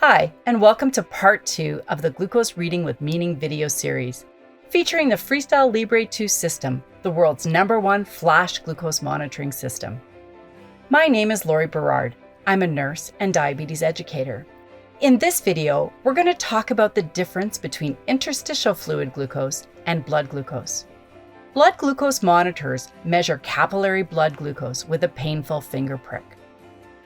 Hi, and welcome to part 2 of the Glucose Reading with Meaning video series, featuring the FreeStyle Libre 2 system, the world's #1 flash glucose monitoring system. My name is Berard. I'm a nurse and diabetes educator. In this video, we're going to talk about the difference between interstitial fluid glucose and blood glucose. Blood glucose monitors measure capillary blood glucose with a painful finger prick.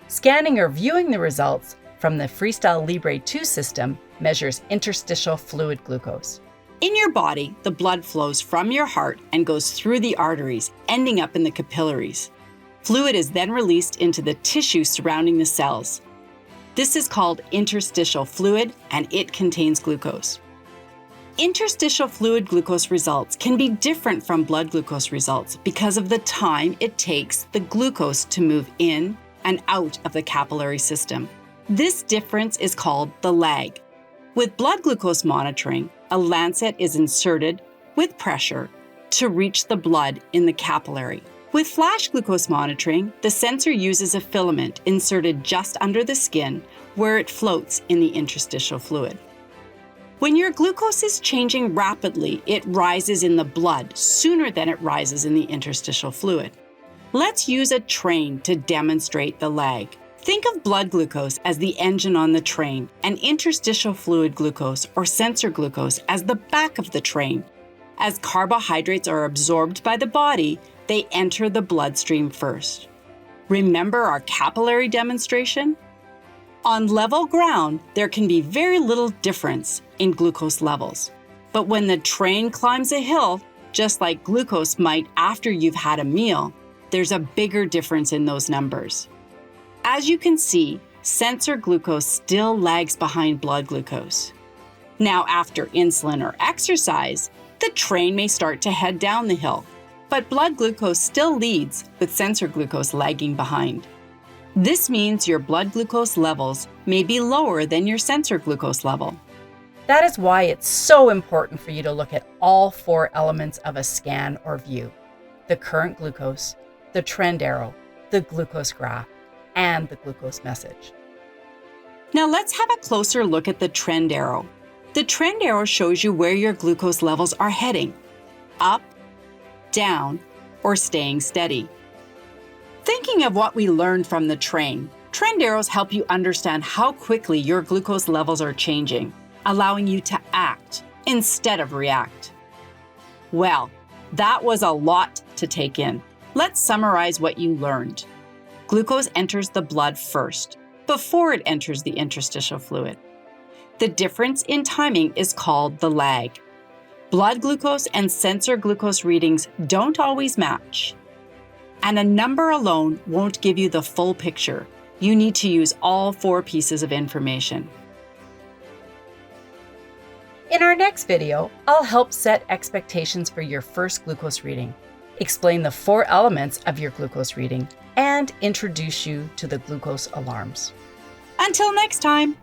Scanning or viewing the results from the FreeStyle Libre 2 system measures interstitial fluid glucose. In your body, the blood flows from your heart and goes through the arteries, ending up in the capillaries. Fluid is then released into the tissue surrounding the cells. This is called interstitial fluid, and it contains glucose. Interstitial fluid glucose results can be different from blood glucose results because of the time it takes the glucose to move in and out of the capillary system. This difference is called the lag. With blood glucose monitoring, a lancet is inserted with pressure to reach the blood in the capillary. With flash glucose monitoring, the sensor uses a filament inserted just under the skin where it floats in the interstitial fluid. When your glucose is changing rapidly, it rises in the blood sooner than it rises in the interstitial fluid. Let's use a train to demonstrate the lag. Think of blood glucose as the engine on the train and interstitial fluid glucose or sensor glucose as the back of the train. As carbohydrates are absorbed by the body, they enter the bloodstream first. Remember our capillary demonstration? On level ground, there can be very little difference in glucose levels. But when the train climbs a hill, just like glucose might after you've had a meal, there's a bigger difference in those numbers. As you can see, sensor glucose still lags behind blood glucose. Now, after insulin or exercise, the train may start to head down the hill, but blood glucose still leads with sensor glucose lagging behind. This means your blood glucose levels may be lower than your sensor glucose level. That is why it's so important for you to look at all 4 elements of a scan or view: the current glucose, the trend arrow, the glucose graph, and the glucose message. Now let's have a closer look at the trend arrow. The trend arrow shows you where your glucose levels are heading: up, down, or staying steady. Thinking of what we learned from the train, trend arrows help you understand how quickly your glucose levels are changing, allowing you to act instead of react. Well, that was a lot to take in. Let's summarize what you learned. Glucose enters the blood first, before it enters the interstitial fluid. The difference in timing is called the lag. Blood glucose and sensor glucose readings don't always match. And a number alone won't give you the full picture. You need to use all 4 pieces of information. In our next video, I'll help set expectations for your first glucose reading, explain the 4 elements of your glucose reading, and introduce you to the glucose alarms. Until next time!